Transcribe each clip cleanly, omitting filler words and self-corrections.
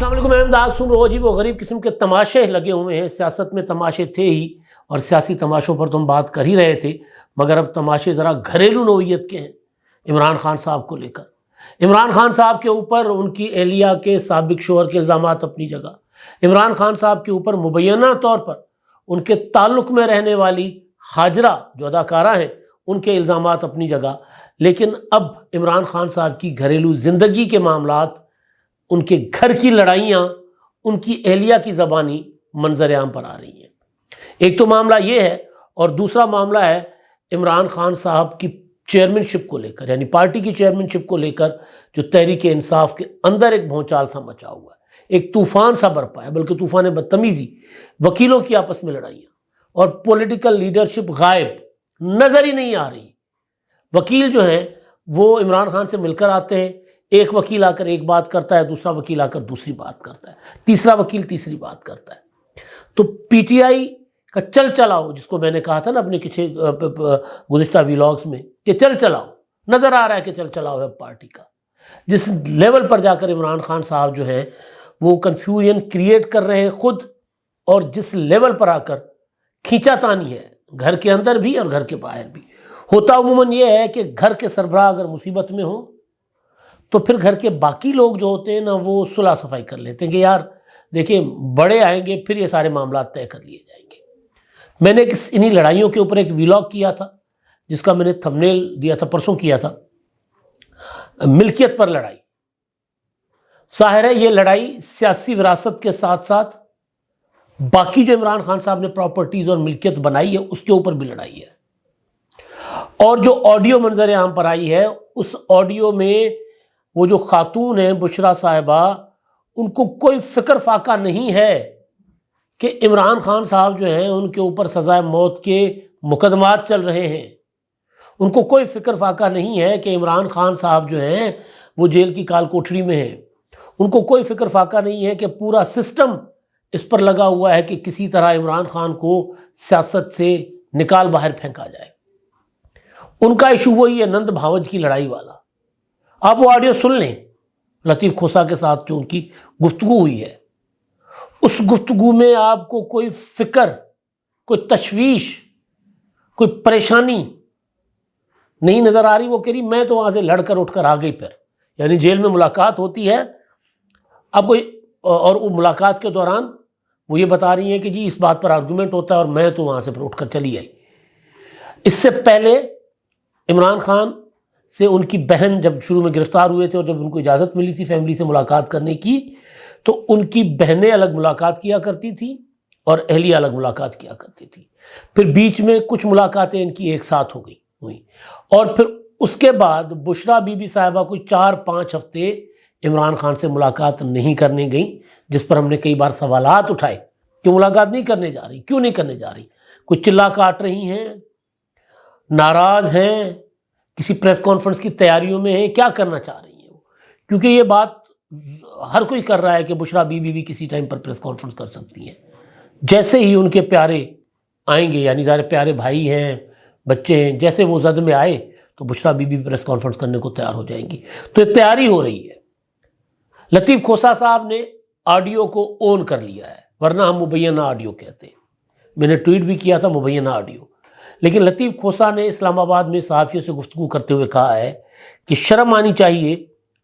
السلام علیکم، میں امداد سن رہا عجیب و غریب قسم کے تماشے لگے ہوئے ہیں۔ سیاست میں تماشے تھے ہی، اور سیاسی تماشوں پر تو ہم بات کر ہی رہے تھے، مگر اب تماشے ذرا گھریلو نوعیت کے ہیں عمران خان صاحب کو لے کر۔ عمران خان صاحب کے اوپر ان کی اہلیہ کے سابق شوہر کے الزامات اپنی جگہ، عمران خان صاحب کے اوپر مبینہ طور پر ان کے تعلق میں رہنے والی ہاجرہ جو اداکارہ ہیں ان کے الزامات اپنی جگہ، لیکن اب عمران خان صاحب کی گھریلو زندگی کے معاملات، ان کے گھر کی لڑائیاں، ان کی اہلیہ کی زبانی منظر عام پر آ رہی ہیں۔ ایک تو معاملہ یہ ہے، اور دوسرا معاملہ ہے عمران خان صاحب کی چیئرمین شپ کو لے کر، یعنی پارٹی کی چیئرمین شپ کو لے کر جو تحریک انصاف کے اندر ایک بھونچال سا مچا ہوا ہے، ایک طوفان سا برپا ہے، بلکہ طوفان بدتمیزی، وکیلوں کی آپس میں لڑائیاں، اور پولیٹیکل لیڈرشپ غائب، نظر ہی نہیں آ رہی۔ وکیل جو ہیں وہ عمران خان سے مل کر آتے ہیں، ایک وکیل آ کر ایک بات کرتا ہے، دوسرا وکیل آ کر دوسری بات کرتا ہے، تیسرا وکیل تیسری بات کرتا ہے۔ تو پی ٹی آئی کا چل چلاؤ، جس کو میں نے کہا تھا نا اپنے کچھ گزشتہ ویلاگز میں کہ چل چلاؤ، نظر آ رہا ہے کہ چل چلاؤ ہے پارٹی کا، جس لیول پر جا کر عمران خان صاحب جو ہیں وہ کنفیوژن کریٹ کر رہے ہیں خود، اور جس لیول پر آ کر کھینچا تانی ہے گھر کے اندر بھی اور گھر کے باہر بھی۔ ہوتا عموماً یہ ہے کہ گھر کے سربراہ اگر مصیبت میں ہوں تو پھر گھر کے باقی لوگ جو ہوتے ہیں نا وہ صلح صفائی کر لیتے ہیں کہ یار دیکھیں بڑے آئیں گے پھر یہ سارے معاملات طے کر لیے جائیں گے۔ میں نے انہی لڑائیوں کے اوپر ایک ویلاگ کیا تھا جس کا میں نے تھمبنیل دیا تھا، پرسوں کیا تھا، ملکیت پر لڑائی۔ ظاہر ہے یہ لڑائی سیاسی وراثت کے ساتھ ساتھ باقی جو عمران خان صاحب نے پراپرٹیز اور ملکیت بنائی ہے اس کے اوپر بھی لڑائی ہے۔ اور جو آڈیو منظر عام پر آئی ہے، اس آڈیو میں وہ جو خاتون ہیں بشرا صاحبہ، ان کو کوئی فکر فاقہ نہیں ہے کہ عمران خان صاحب جو ہیں ان کے اوپر سزائے موت کے مقدمات چل رہے ہیں۔ ان کو کوئی فکر فاقہ نہیں ہے کہ عمران خان صاحب جو ہیں وہ جیل کی کال کوٹھری میں ہیں۔ ان کو کوئی فکر فاقہ نہیں ہے کہ پورا سسٹم اس پر لگا ہوا ہے کہ کسی طرح عمران خان کو سیاست سے نکال باہر پھینکا جائے۔ ان کا ایشو وہی ہے نند بھاوج کی لڑائی والا۔ آپ وہ آڈیو سن لیں لطیف کھوسہ کے ساتھ جو ان کی گفتگو ہوئی ہے، اس گفتگو میں آپ کو کوئی فکر، کوئی تشویش، کوئی پریشانی نہیں نظر آ رہی۔ وہ کہہ رہی میں تو وہاں سے لڑ کر اٹھ کر آ گئی، پھر یعنی جیل میں ملاقات ہوتی ہے اب کوئی، اور وہ ملاقات کے دوران وہ یہ بتا رہی ہیں کہ جی اس بات پر آرگومنٹ ہوتا ہے اور میں تو وہاں سے پھر اٹھ کر چلی آئی۔ اس سے پہلے عمران خان سے ان کی بہن جب شروع میں گرفتار ہوئے تھے اور جب ان کو اجازت ملی تھی فیملی سے ملاقات کرنے کی، تو ان کی بہنیں الگ ملاقات کیا کرتی تھیں اور اہلیہ الگ ملاقات کیا کرتی تھی۔ پھر بیچ میں کچھ ملاقاتیں ان کی ایک ساتھ ہوئیں، اور پھر اس کے بعد بشرا بی بی صاحبہ کوئی 4-5 ہفتے عمران خان سے ملاقات نہیں کرنے گئیں، جس پر ہم نے کئی بار سوالات اٹھائے کہ ملاقات نہیں کرنے جا رہی، کیوں نہیں کرنے جا رہی؟ کچھ چلا کاٹ رہی ہیں، ناراض ہیں، کسی پریس کانفرنس کی تیاریوں میں ہیں، کیا کرنا چاہ رہی ہیں وہ؟ کیونکہ یہ بات ہر کوئی کر رہا ہے کہ بشرا بی بی بھی کسی ٹائم پر پریس کانفرنس کر سکتی ہیں، جیسے ہی ان کے پیارے آئیں گے، یعنی ظاہر پیارے بھائی ہیں، بچے ہیں، جیسے وہ زد میں آئے تو بشرا بی بی پریس کانفرنس کرنے کو تیار ہو جائیں گی۔ تو یہ تیاری ہو رہی ہے۔ لطیف کھوسہ صاحب نے آڈیو کو اون کر لیا ہے، ورنہ ہم مبینہ آڈیو کہتے ہیں۔ میں نے ٹویٹ بھی کیا تھا مبینہ آڈیو، لیکن لطیف کھوسہ نے اسلام آباد میں صحافیوں سے گفتگو کرتے ہوئے کہا ہے کہ شرم آنی چاہیے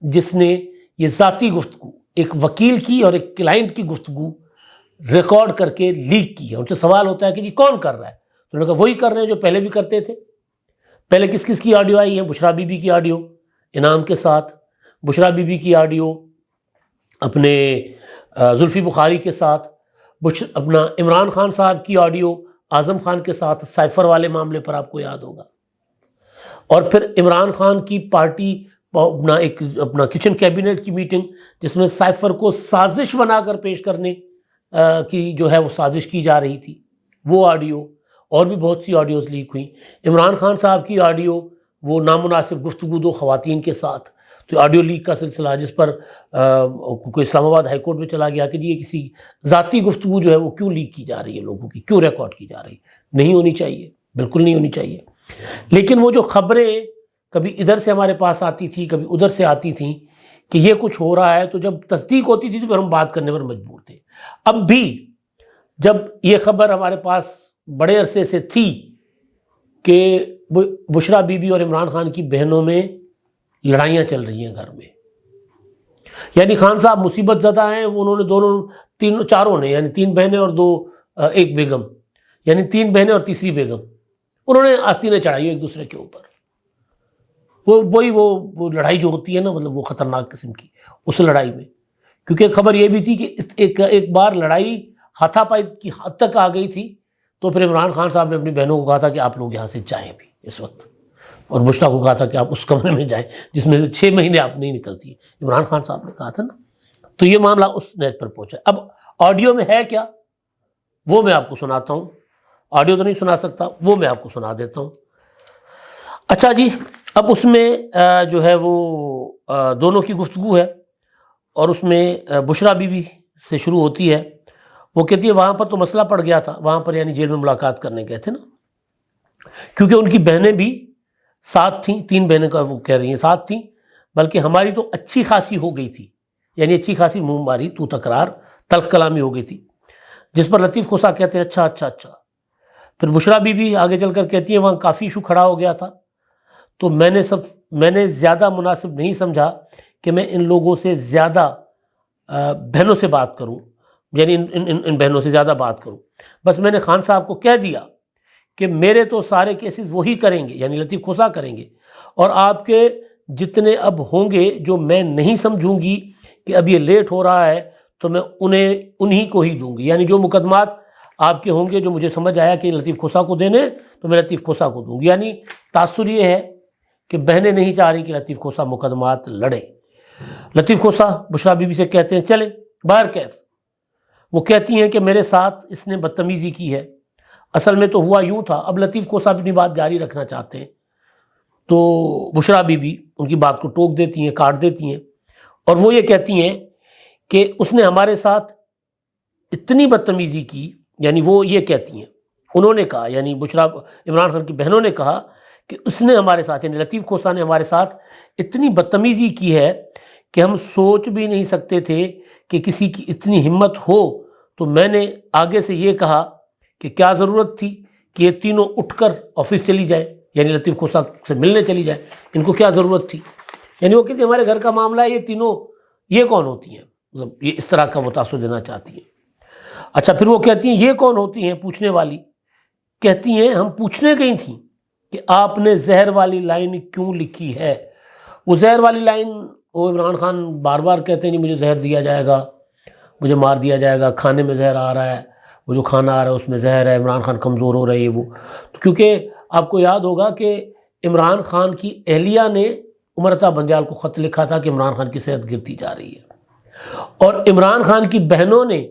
جس نے یہ ذاتی گفتگو، ایک وکیل کی اور ایک کلائنٹ کی گفتگو ریکارڈ کر کے لیک کی ہے۔ ان سے سوال ہوتا ہے کہ جی کون کر رہا ہے؟ تو انہوں نے کہا وہی کر رہے ہیں جو پہلے بھی کرتے تھے۔ پہلے کس کس کی آڈیو آئی ہے؟ بشرا بی بی کی آڈیو انعام کے ساتھ، بشرا بی بی کی آڈیو اپنے زلفی بخاری کے ساتھ، اپنا عمران خان صاحب کی آڈیو اعظم خان کے ساتھ سائفر والے معاملے پر آپ کو یاد ہوگا، اور پھر عمران خان کی پارٹی اپنا کچن کیبنٹ کی میٹنگ جس میں سائفر کو سازش بنا کر پیش کرنے کی جو ہے وہ سازش کی جا رہی تھی، وہ آڈیو، اور بھی بہت سی آڈیوز لیک ہوئیں۔ عمران خان صاحب کی آڈیو وہ نامناسب گفتگو 2 خواتین کے ساتھ، تو آڈیو لیک کا سلسلہ جس پر کوئی اسلام آباد ہائی کورٹ میں چلا گیا کہ جی یہ کسی ذاتی گفتگو جو ہے وہ کیوں لیک کی جا رہی ہے، لوگوں کی کیوں ریکارڈ کی جا رہی ہے؟ نہیں ہونی چاہیے، بالکل نہیں ہونی چاہیے۔ لیکن وہ جو خبریں کبھی ادھر سے ہمارے پاس آتی تھی کبھی ادھر سے آتی تھیں کہ یہ کچھ ہو رہا ہے، تو جب تصدیق ہوتی تھی تو پھر ہم بات کرنے پر مجبور تھے۔ اب بھی جب یہ خبر ہمارے پاس بڑے عرصے سے تھی کہ بشریٰ بی بی اور عمران خان کی بہنوں میں لڑائیاں چل رہی ہیں گھر میں، یعنی خان صاحب مصیبت زدہ ہیں، انہوں نے چاروں نے، یعنی 3 بہنیں اور 2 ایک بیگم، یعنی 3 بہنیں اور تیسری بیگم، انہوں نے آستینیں چڑھائی ایک دوسرے کے اوپر۔ وہ لڑائی جو ہوتی ہے نا، مطلب وہ خطرناک قسم کی، اس لڑائی میں، کیونکہ خبر یہ بھی تھی کہ ایک بار لڑائی ہاتھا پائی کی حد تک آ گئی تھی، تو پھر عمران خان صاحب نے اپنی بہنوں کو کہا تھا کہ آپ لوگ یہاں سے جائیں بھی اس وقت، اور بشریٰ کو کہا تھا کہ آپ اس کمرے میں جائیں جس میں سے 6 مہینے آپ نہیں نکلتی ہیں، عمران خان صاحب نے کہا تھا نا۔ تو یہ معاملہ اس نیٹ پر پہنچا۔ اب آڈیو میں ہے کیا، وہ میں آپ کو سناتا ہوں، آڈیو تو نہیں سنا سکتا، وہ میں آپ کو سنا دیتا ہوں۔ اچھا جی، اب اس میں جو ہے وہ دونوں کی گفتگو ہے، اور اس میں بشریٰ بی بی سے شروع ہوتی ہے۔ وہ کہتی ہے وہاں پر تو مسئلہ پڑ گیا تھا، وہاں پر یعنی جیل میں ملاقات کرنے گئے تھے نا، کیونکہ ان کی بہنیں بھی ساتھ تھیں، 3 بہنیں کا وہ کہہ رہی ہیں ساتھ تھیں، بلکہ ہماری تو اچھی خاصی ہو گئی تھی، یعنی اچھی خاصی منہ ماری، تو تکرار، تلخ کلامی ہو گئی تھی، جس پر لطیف کھوسا کہتے ہیں اچھا۔ پھر بشریٰ بی بی آگے چل کر کہتی ہے وہاں کافی ایشو کھڑا ہو گیا تھا، تو میں نے زیادہ مناسب نہیں سمجھا کہ میں ان لوگوں سے زیادہ بہنوں سے بات کروں، یعنی ان بہنوں سے زیادہ بات کروں، بس میں نے خان صاحب کو کہہ دیا کہ میرے تو سارے کیسز وہی کریں گے، یعنی لطیف کھوسا کریں گے، اور آپ کے جتنے اب ہوں گے جو میں نہیں سمجھوں گی کہ اب یہ لیٹ ہو رہا ہے تو میں انہی کو ہی دوں گی، یعنی جو مقدمات آپ کے ہوں گے جو مجھے سمجھ آیا کہ لطیف کھوسا کو دینے تو میں لطیف کھوسا کو دوں گی۔ یعنی تاثر یہ ہے کہ بہنیں نہیں چاہ رہی کہ لطیف کھوسا مقدمات لڑے۔ لطیف کھوسا بشریٰ بی بی سے کہتے ہیں چلیں باہر کیف، وہ کہتی ہیں کہ میرے ساتھ اس نے بدتمیزی کی ہے، اصل میں تو ہوا یوں تھا۔ اب لطیف کھوسا اپنی بات جاری رکھنا چاہتے ہیں، تو بشریٰ بی بی ان کی بات کو ٹوک دیتی ہیں، کاٹ دیتی ہیں، اور وہ یہ کہتی ہیں کہ اس نے ہمارے ساتھ اتنی بدتمیزی کی، یعنی وہ یہ کہتی ہیں، انہوں نے کہا، یعنی بشریٰ عمران خان کی بہنوں نے کہا کہ اس نے ہمارے ساتھ، یعنی لطیف کھوسا نے ہمارے ساتھ اتنی بدتمیزی کی ہے کہ ہم سوچ بھی نہیں سکتے تھے کہ کسی کی اتنی ہمت ہو۔ تو میں نے آگے سے یہ کہا کہ کیا ضرورت تھی کہ یہ تینوں اٹھ کر آفس چلی جائیں، یعنی لطیف کھوسا سے ملنے چلی جائیں، ان کو کیا ضرورت تھی؟ یعنی وہ کہتے ہیں ہمارے گھر کا معاملہ ہے، یہ تینوں یہ کون ہوتی ہیں، مطلب یہ اس طرح کا وہ تاثر دینا چاہتی ہیں۔ اچھا، پھر وہ کہتی ہیں یہ کون ہوتی ہیں پوچھنے والی؟ کہتی ہیں ہم پوچھنے گئی تھیں کہ آپ نے زہر والی لائن کیوں لکھی ہے۔ وہ زہر والی لائن وہ عمران خان بار بار کہتے ہیں جی مجھے زہر دیا جائے گا، مجھے مار دیا جائے گا، کھانے میں زہر آ رہا ہے، وہ جو کھانا آ رہا ہے اس میں زہر ہے، عمران خان کمزور ہو رہے ہیں وہ، کیونکہ آپ کو یاد ہوگا کہ عمران خان کی اہلیہ نے امرتا بندیال کو خط لکھا تھا کہ عمران خان کی صحت گرتی جا رہی ہے، اور عمران خان کی بہنوں نے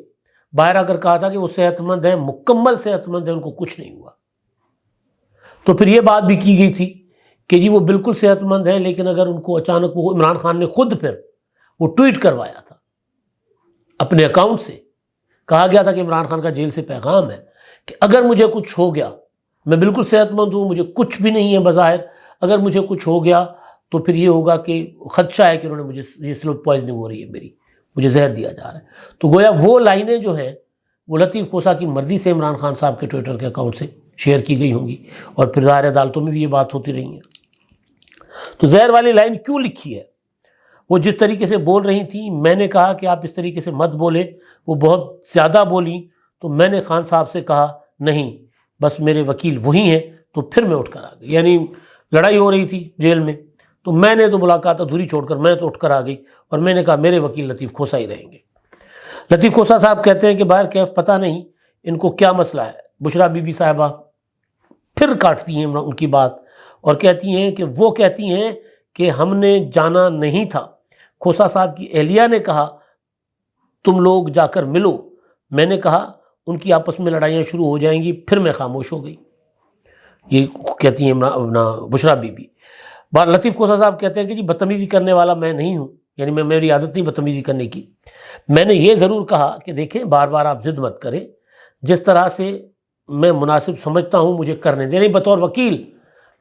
باہر آ کر کہا تھا کہ وہ صحت مند ہیں، مکمل صحت مند ہیں، ان کو کچھ نہیں ہوا۔ تو پھر یہ بات بھی کی گئی تھی کہ جی وہ بالکل صحت مند ہیں، لیکن اگر ان کو اچانک، وہ عمران خان نے خود پھر وہ ٹویٹ کروایا تھا اپنے اکاؤنٹ سے، کہا گیا تھا کہ عمران خان کا جیل سے پیغام ہے کہ اگر مجھے کچھ ہو گیا، میں بالکل صحت مند ہوں، مجھے کچھ بھی نہیں ہے بظاہر، اگر مجھے کچھ ہو گیا تو پھر یہ ہوگا کہ خدشہ ہے کہ انہوں نے مجھے، یہ سلو پوائزننگ ہو رہی ہے میری، مجھے زہر دیا جا رہا ہے۔ تو گویا وہ لائنیں جو ہیں وہ لطیف کھوسا کی مرضی سے عمران خان صاحب کے ٹویٹر کے اکاؤنٹ سے شیئر کی گئی ہوں گی، اور پھر ظاہر عدالتوں میں بھی یہ بات ہوتی رہی ہیں۔ تو زہر والی لائن کیوں لکھی ہے؟ وہ جس طریقے سے بول رہی تھیں، میں نے کہا کہ آپ اس طریقے سے مت بولے، وہ بہت زیادہ بولیں، تو میں نے خان صاحب سے کہا نہیں بس میرے وکیل وہی ہیں، تو پھر میں اٹھ کر آ گئی، یعنی لڑائی ہو رہی تھی جیل میں، تو میں نے تو ملاقات ادھوری چھوڑ کر میں تو اٹھ کر آ گئی، اور میں نے کہا میرے وکیل لطیف کھوسا ہی رہیں گے۔ لطیف کھوسا صاحب کہتے ہیں کہ باہر کیف پتہ نہیں ان کو کیا مسئلہ ہے۔ بشریٰ بی بی صاحبہ پھر کاٹتی ہیں ان کی بات اور کہتی ہیں کہ وہ کہتی ہیں کہ ہم نے جانا نہیں تھا، کھوسا صاحب کی اہلیہ نے کہا تم لوگ جا کر ملو، میں نے کہا ان کی آپس میں لڑائیاں شروع ہو جائیں گی، پھر میں خاموش ہو گئی، یہ کہتی ہیں بشریٰ بی بی۔ بار لطیف کھوسا صاحب کہتے ہیں کہ جی بدتمیزی کرنے والا میں نہیں ہوں، یعنی میری عادت نہیں بدتمیزی کرنے کی، میں نے یہ ضرور کہا کہ دیکھیں بار بار آپ ضد مت کریں، جس طرح سے میں مناسب سمجھتا ہوں مجھے کرنے دیں، یعنی بطور وکیل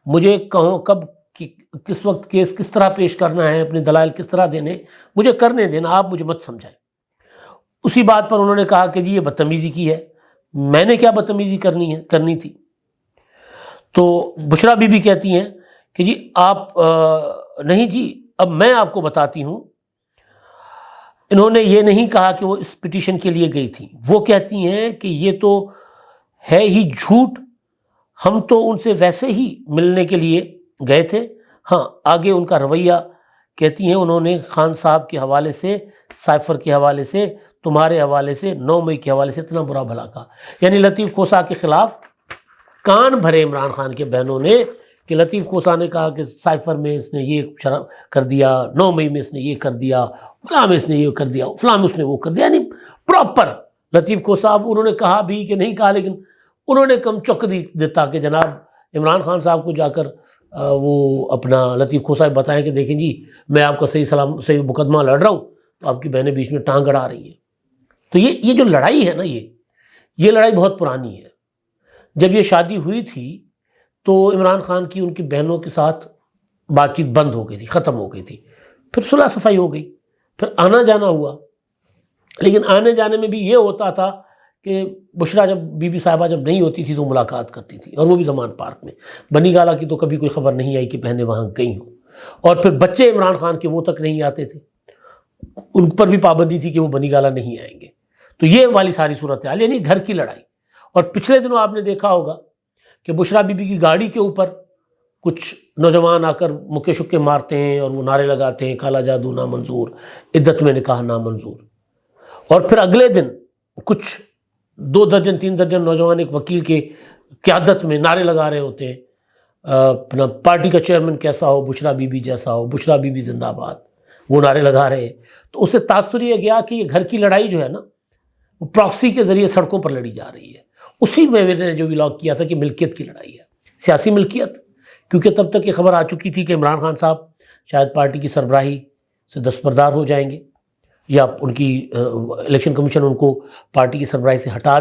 مجھے کہوں کب کہ کس وقت کیس کس طرح پیش کرنا ہے، اپنے دلائل کس طرح دینے، مجھے کرنے دینا، آپ مجھے مت سمجھائیں۔ اسی بات پر انہوں نے کہا کہ جی یہ بدتمیزی کی ہے۔ میں نے کیا بدتمیزی کرنی تھی؟ تو بشرا بی بی کہتی ہیں کہ جی آپ نہیں جی، اب میں آپ کو بتاتی ہوں، انہوں نے یہ نہیں کہا کہ وہ اس پٹیشن کے لیے گئی تھی، وہ کہتی ہیں کہ یہ تو ہے ہی جھوٹ، ہم تو ان سے ویسے ہی ملنے کے لیے گئے تھے۔ ہاں آگے ان کا رویہ کہتی ہیں، انہوں نے خان صاحب کے حوالے سے، سائفر کے حوالے سے، تمہارے حوالے سے، 9 مئی کے حوالے سے اتنا برا بھلا کہا۔ یعنی لطیف کھوسہ کے خلاف کان بھرے عمران خان کے بہنوں نے کہ لطیف کھوسہ نے کہا کہ سائفر میں اس نے یہ کر دیا، 9 مئی میں اس نے یہ کر دیا، فلاں میں اس نے یہ کر دیا، فلاں میں اس نے وہ کر دیا۔ یعنی پراپر لطیف کھوسہ، اب انہوں نے کہا بھی کہ نہیں کہا، لیکن انہوں نے کم چک دیتا کہ جناب عمران خان صاحب کو جا کر وہ اپنا لطیف کھوسہ بتائیں کہ دیکھیں جی میں آپ کا صحیح مقدمہ لڑ رہا ہوں، تو آپ کی بہنیں بیچ میں ٹانگ اڑا رہی ہیں۔ تو یہ جو لڑائی ہے نا، یہ لڑائی بہت پرانی ہے۔ جب یہ شادی ہوئی تھی تو عمران خان کی ان کی بہنوں کے ساتھ بات چیت بند ہو گئی تھی، ختم ہو گئی تھی، پھر صلح صفائی ہو گئی، پھر آنا جانا ہوا۔ لیکن آنے جانے میں بھی یہ ہوتا تھا کہ بشرا جب بی بی صاحبہ جب نہیں ہوتی تھی تو ملاقات کرتی تھی، اور وہ بھی زمان پارک میں۔ بنی گالہ کی تو کبھی کوئی خبر نہیں آئی کہ بہنیں وہاں گئی ہوں، اور پھر بچے عمران خان کے وہ تک نہیں آتے تھے، ان پر بھی پابندی تھی کہ وہ بنی گالہ نہیں آئیں گے۔ تو یہ والی ساری صورتحال، یعنی گھر کی لڑائی۔ اور پچھلے دنوں آپ نے دیکھا ہوگا کہ بشرا بی بی کی گاڑی کے اوپر کچھ نوجوان آ کر مکے شکے مارتے ہیں اور وہ نعرے لگاتے ہیں کالا جادو نامنظور، عدت میں نکاح نامنظور۔ اور پھر اگلے دن کچھ 2 درجن 3 درجن نوجوان ایک وکیل کے قیادت میں نعرے لگا رہے ہوتے ہیں، اپنا پارٹی کا چیئرمین کیسا ہو، بشرا بی بی جیسا ہو، بشرا بی بی زندہ باد، وہ نعرے لگا رہے ہیں۔ تو اس سے تاثر یہ گیا کہ یہ گھر کی لڑائی جو ہے نا، وہ پراکسی کے ذریعے سڑکوں پر لڑی جا رہی ہے۔ اسی میں میں نے جو ولاگ کیا تھا کہ ملکیت کی لڑائی ہے، سیاسی ملکیت، کیونکہ تب تک یہ خبر آ چکی تھی کہ عمران خان صاحب شاید پارٹی کی سربراہی سے دستبردار ہو جائیں گے، یا ان کی الیکشن کمیشن ان کو پارٹی کی سربراہی سے ہٹا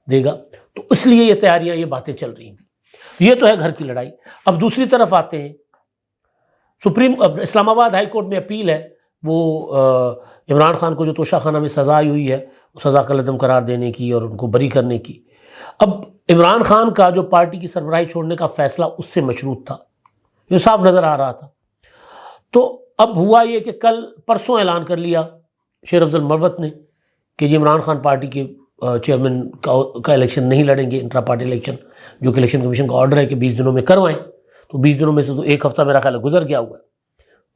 دے گا۔ تو اس لیے یہ تیاریاں، یہ باتیں چل رہی تھیں۔ یہ تو ہے گھر کی لڑائی۔ اب دوسری طرف آتے ہیں، اسلام آباد ہائی کورٹ میں اپیل ہے، وہ عمران خان کو جو توشہ خانہ میں سزا ہوئی ہے، سزا کا عدم قرار دینے کی اور ان کو بری کرنے کی۔ اب عمران خان کا جو پارٹی کی سربراہی چھوڑنے کا فیصلہ اس سے مشروط تھا، یہ صاف نظر آ رہا تھا۔ تو اب ہوا یہ کہ پرسوں اعلان کر لیا شیر افضل مروت نے کہ یہ عمران خان پارٹی کے چیئرمین کا الیکشن نہیں لڑیں گے، انٹرا پارٹی الیکشن، جو کہ الیکشن کمیشن کا آرڈر ہے کہ 20 دنوں میں کروائیں۔ تو 20 دنوں میں سے تو ایک ہفتہ میرا خیال ہے گزر گیا ہوا ہے،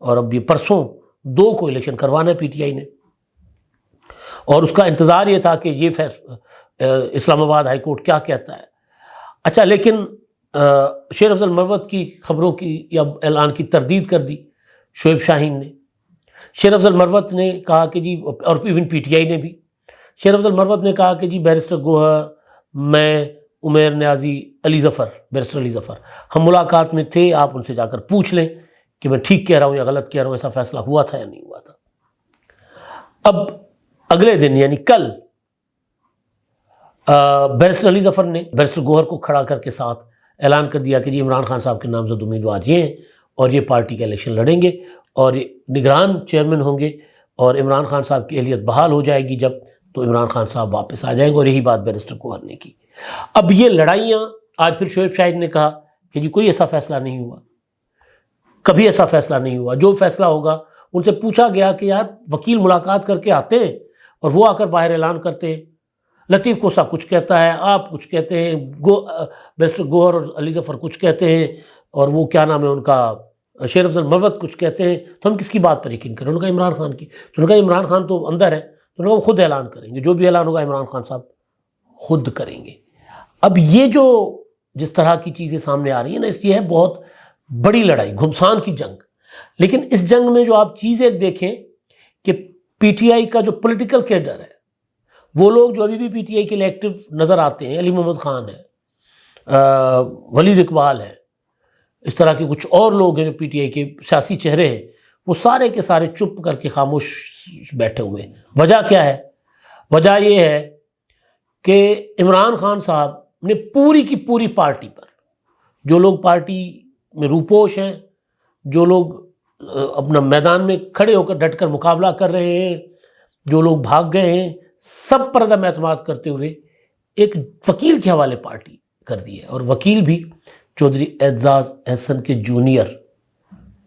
اور اب یہ پرسوں 2 کو الیکشن کروانا ہے پی ٹی آئی نے۔ اور اس کا انتظار یہ تھا کہ یہ اسلام آباد ہائی کورٹ کیا کہتا ہے۔ اچھا، لیکن شیر افضل مروت کی خبروں کی یا اعلان کی تردید کر دی شعیب شاہین نے۔ شیر افضل مروت نے کہا کہ جی، اور ایون پی ٹی آئی نے بھی، شیر افضل مروت نے کہا کہ جی بیرسٹر گوہر، میں، عمیر نیازی، بیرسٹر علی ظفر، ہم ملاقات میں تھے، آپ ان سے جا کر پوچھ لیں کہ میں ٹھیک کہہ رہا ہوں یا غلط کہہ رہا ہوں، ایسا فیصلہ ہوا تھا یا نہیں ہوا تھا۔ اب اگلے دن یعنی کل بیرسٹر علی ظفر نے بیرسٹر گوہر کو کھڑا کر کے ساتھ اعلان کر دیا کہ جی عمران خان صاحب کے نامزد امیدوار یہ ہیں، اور یہ پارٹی کا الیکشن لڑیں گے، اور یہ نگران چیئرمین ہوں گے، اور عمران خان صاحب کی اہلیت بحال ہو جائے گی جب، تو عمران خان صاحب واپس آ جائیں گے۔ اور یہی بات بیرسٹر گوہر نے کی۔ اب یہ لڑائیاں، آج پھر شعیب شاہین نے کہا کہ جی کوئی ایسا فیصلہ نہیں ہوا، کبھی ایسا فیصلہ نہیں ہوا، جو فیصلہ ہوگا، ان سے پوچھا گیا کہ یار وکیل ملاقات کر کے آتے ہیں اور وہ آ کر باہر اعلان کرتے ہیں، لطیف کھوسہ کچھ کہتا ہے، آپ کچھ کہتے ہیں، بیرسٹر گوہر اور علی ظفر کچھ کہتے ہیں، اور وہ کیا نام ہے ان کا، شیر افضل مروت کچھ کہتے ہیں، تو ہم کس کی بات پر یقین کریں؟ انہوں نے کہا عمران خان کی۔ تو انہوں نے کہا عمران خان تو اندر ہے، تو انہوں نے کہا وہ خود اعلان کریں گے، جو بھی اعلان ہوگا عمران خان صاحب خود کریں گے۔ اب یہ جو جس طرح کی چیزیں سامنے آ رہی ہیں نا، اس یہ ہے بہت بڑی لڑائی، گھمسان کی جنگ۔ لیکن اس جنگ میں جو آپ چیزیں دیکھیں کہ پی ٹی آئی کا جو پولیٹیکل کیڈر ہے، وہ لوگ جو ابھی بھی پی ٹی آئی کے لیے ایکٹیو نظر آتے ہیں، علی محمد خان ہے، ولید اقبال ہے، اس طرح کے کچھ اور لوگ ہیں جو پی ٹی آئی کے سیاسی چہرے ہیں، وہ سارے کے سارے چپ کر کے خاموش بیٹھے ہوئے ہیں۔ وجہ کیا ہے؟ وجہ یہ ہے کہ عمران خان صاحب نے پوری کی پوری پارٹی پر، جو لوگ پارٹی میں روپوش ہیں، جو لوگ اپنا میدان میں کھڑے ہو کر ڈٹ کر مقابلہ کر رہے ہیں، جو لوگ بھاگ گئے ہیں، سب پر عدم اعتماد کرتے ہوئے ایک وکیل کے حوالے پارٹی کر دی ہے، اور وکیل بھی چودھری اعزاز احسن کے جونیئر،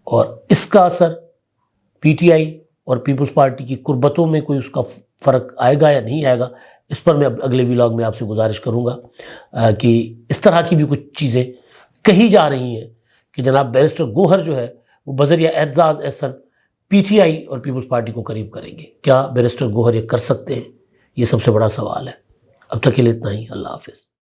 اور اس کا اثر پی ٹی آئی اور پیپلز پارٹی کی قربتوں میں کوئی اس کا فرق آئے گا یا نہیں آئے گا، اس پر میں اگلے ولاگ میں آپ سے گزارش کروں گا کہ اس طرح کی بھی کچھ چیزیں کہی جا رہی ہیں کہ جناب بیرسٹر گوہر جو ہے وہ بذریعہ اعزاز احسن پی ٹی آئی اور پیپلز پارٹی کو قریب کریں گے۔ کیا بیرسٹر گوہر یہ کر سکتے ہیں؟ یہ سب سے بڑا سوال ہے۔ اب تک کے لیے اتنا ہی، اللہ حافظ۔